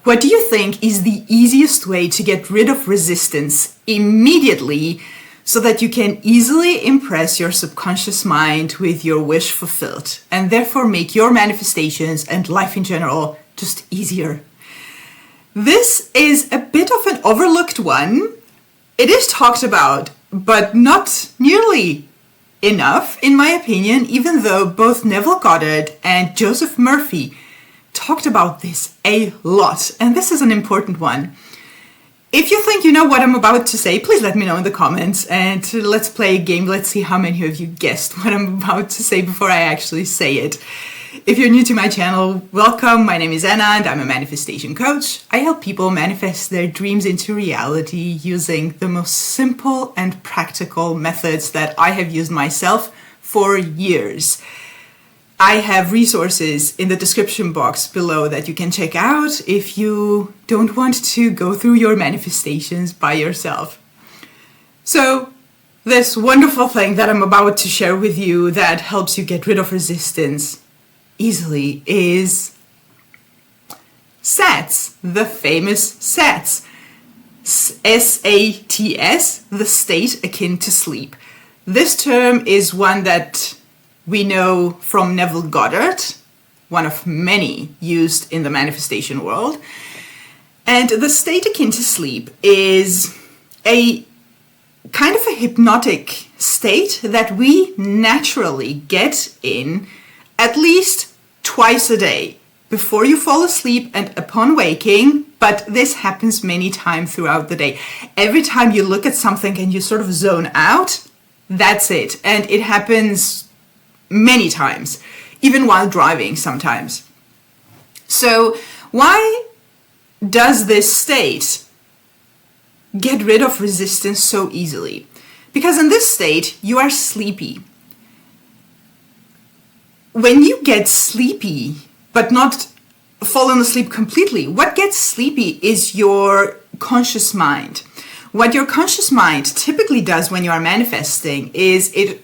What do you think is the easiest way to get rid of resistance immediately so that you can easily impress your subconscious mind with your wish fulfilled and therefore make your manifestations and life in general just easier? This is a bit of an overlooked one. It is talked about, but not nearly enough, in my opinion, even though both Neville Goddard and Joseph Murphy talked about this a lot. And this is an important one. If you think you know what I'm about to say, please let me know in the comments and let's play a game. Let's see how many of you guessed what I'm about to say before I actually say it. If you're new to my channel, welcome. My name is Anna and I'm a manifestation coach. I help people manifest their dreams into reality using the most simple and practical methods that I have used myself for years. I have resources in the description box below that you can check out if you don't want to go through your manifestations by yourself. So, this wonderful thing that I'm about to share with you that helps you get rid of resistance easily is SATS, the famous SATS. SATS, the state akin to sleep. This term is one that we know from Neville Goddard, one of many used in the manifestation world. And the state akin to sleep is a kind of a hypnotic state that we naturally get in at least twice a day, before you fall asleep and upon waking, but this happens many times throughout the day. Every time you look at something and you sort of zone out, that's it. And it happens many times, even while driving sometimes. So why does this state get rid of resistance so easily? Because in this state, you are sleepy. When you get sleepy, but not fallen asleep completely, what gets sleepy is your conscious mind. What your conscious mind typically does when you are manifesting is it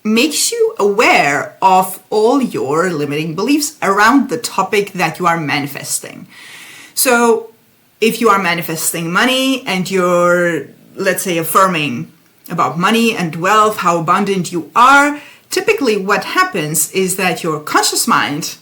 makes you aware of all your limiting beliefs around the topic that you are manifesting. So if you are manifesting money and you're, let's say, affirming about money and wealth, how abundant you are, typically what happens is that your conscious mind,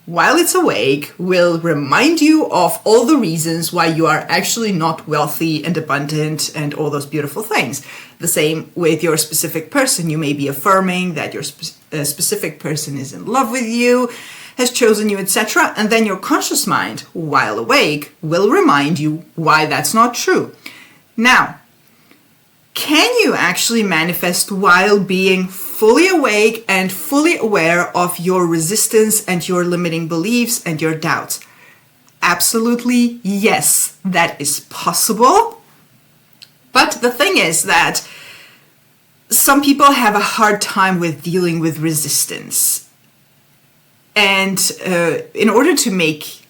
while it's awake, will remind you of all the reasons why you are actually not wealthy and abundant and all those beautiful things. The same with your specific person. You may be affirming that your specific person is in love with you, has chosen you, etc. And then your conscious mind, while awake, will remind you why that's not true. Now, can you actually manifest while being fully awake and fully aware of your resistance and your limiting beliefs and your doubts? Absolutely, yes, that is possible. But the thing is that some people have a hard time with dealing with resistance. And in order to make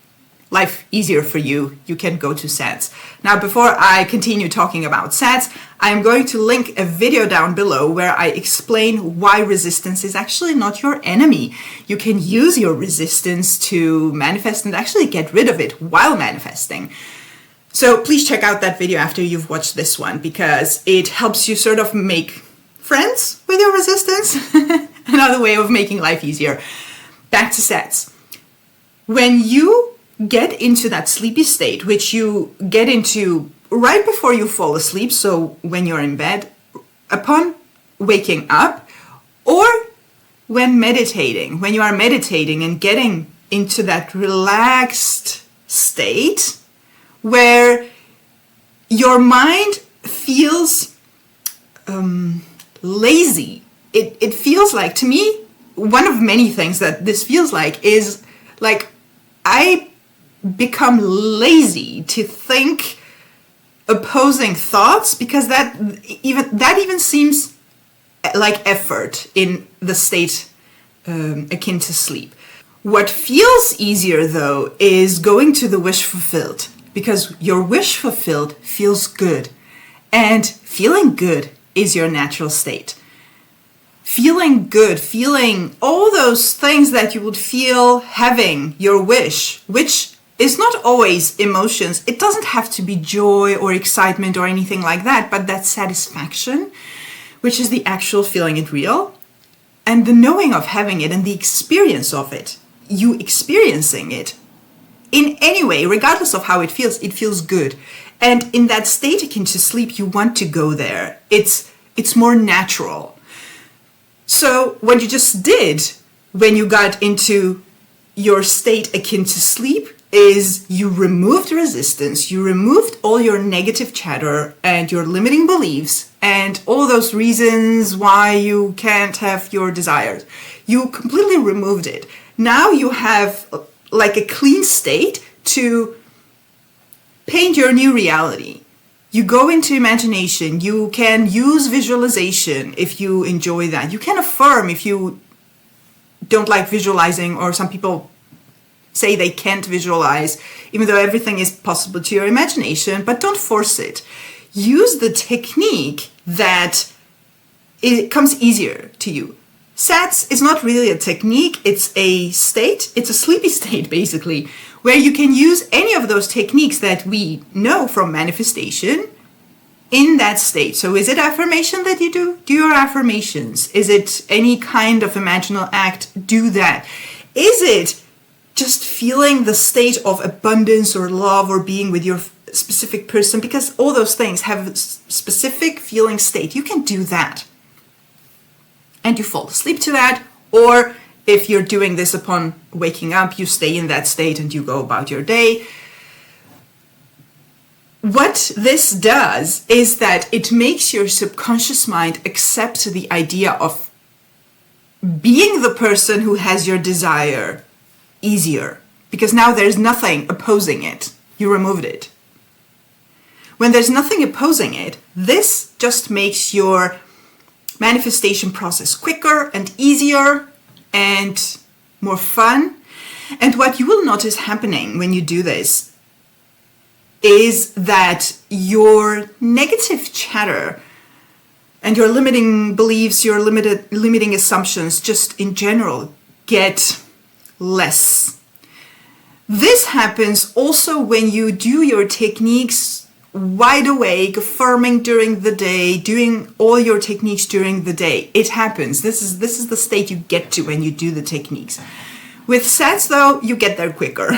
life easier for you, you can go to SATS. Now, before I continue talking about SATS, I am going to link a video down below where I explain why resistance is actually not your enemy. You can use your resistance to manifest and actually get rid of it while manifesting. So please check out that video after you've watched this one, because it helps you sort of make friends with your resistance. Another way of making life easier. Back to SATS. When you get into that sleepy state, which you get into right before you fall asleep, so when you're in bed, upon waking up, or when meditating, when you are meditating and getting into that relaxed state where your mind feels lazy. It feels like, to me, one of many things that this feels like is like I become lazy to think opposing thoughts, because that even seems like effort in the state akin to sleep. What feels easier though is going to the wish fulfilled, because your wish fulfilled feels good, and feeling good is your natural state. Feeling good, feeling all those things that you would feel having your wish, which is not always emotions. It doesn't have to be joy or excitement or anything like that, but that satisfaction, which is the actual feeling it real, and the knowing of having it and the experience of it, you experiencing it in any way, regardless of how it feels good. And in that state akin to sleep, you want to go there. It's more natural. So what you just did when you got into your state akin to sleep is you removed resistance, you removed all your negative chatter and your limiting beliefs and all those reasons why you can't have your desires. You completely removed it. Now you have like a clean state to paint your new reality. You go into imagination. You can use visualization if you enjoy that. You can affirm if you don't like visualizing, or some people say they can't visualize, even though everything is possible to your imagination, but don't force it. Use the technique that it comes easier to you. SATS is not really a technique, it's a state, it's a sleepy state basically, where you can use any of those techniques that we know from manifestation in that state. So is it affirmation that you do? Do your affirmations. Is it any kind of imaginal act? Do that. Is it just feeling the state of abundance or love or being with your specific person? Because all those things have a specific feeling state. You can do that. And you fall asleep to that. Or if you're doing this upon waking up, you stay in that state and you go about your day. What this does is that it makes your subconscious mind accept the idea of being the person who has your desire easier, because now there's nothing opposing it. You removed it. When there's nothing opposing it, this just makes your manifestation process quicker and easier and more fun. And what you will notice happening when you do this is that your negative chatter and your limiting beliefs, your limiting assumptions just in general get less. This happens also when you do your techniques wide awake, affirming during the day, doing all your techniques during the day. It happens. This is the state you get to when you do the techniques. With SATS though, you get there quicker.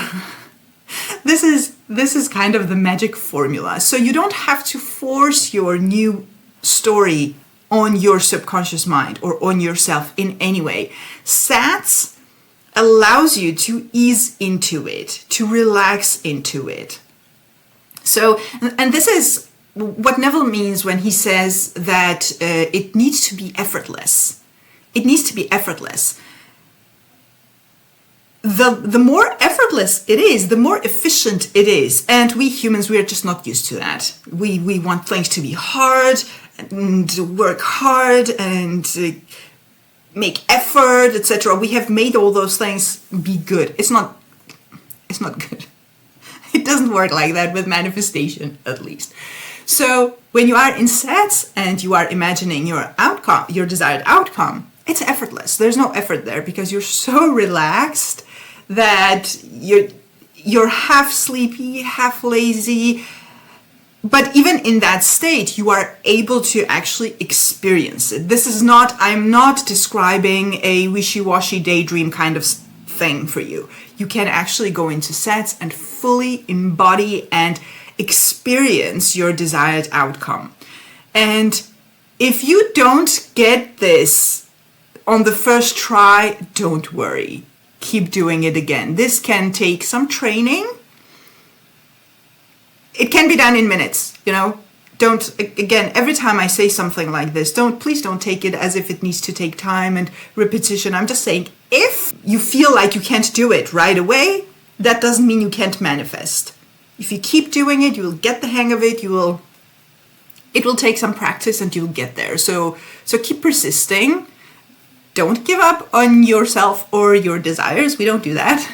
This is kind of the magic formula. So you don't have to force your new story on your subconscious mind or on yourself in any way. SATS allows you to ease into it, to relax into it. So, and this is what Neville means when he says that it needs to be effortless. It needs to be effortless. The more effortless it is, the more efficient it is. And we humans, we are just not used to that. We want things to be hard and work hard and make effort, etc. We have made all those things be good. It's not good. It doesn't work like that with manifestation, at least. So when you are in SATS and you are imagining your outcome, your desired outcome, it's effortless. There's no effort there because you're so relaxed that you're half sleepy, half lazy. But even in that state, you are able to actually experience it. I'm not describing a wishy-washy daydream kind of thing for you. You can actually go into SATS and fully embody and experience your desired outcome. And if you don't get this on the first try, don't worry. Keep doing it again. This can take some training. It can be done in minutes, every time I say something like this, please don't take it as if it needs to take time and repetition. I'm just saying, if you feel like you can't do it right away, that doesn't mean you can't manifest. If you keep doing it, you will get the hang of it. It will take some practice and you'll get there. So keep persisting. Don't give up on yourself or your desires. We don't do that.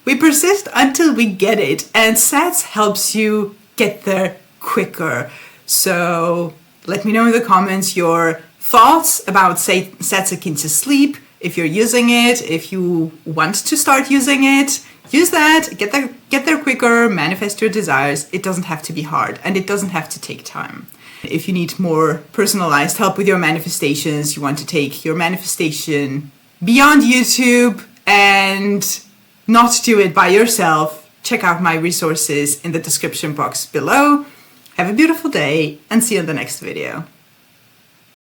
We persist until we get it. And SATS helps you get there quicker. So let me know in the comments your thoughts about SATS akin to sleep. If you're using it, if you want to start using it, use that, get there quicker, manifest your desires. It doesn't have to be hard, and it doesn't have to take time. If you need more personalized help with your manifestations, you want to take your manifestation beyond YouTube and not do it by yourself, check out my resources in the description box below. Have a beautiful day and see you in the next video.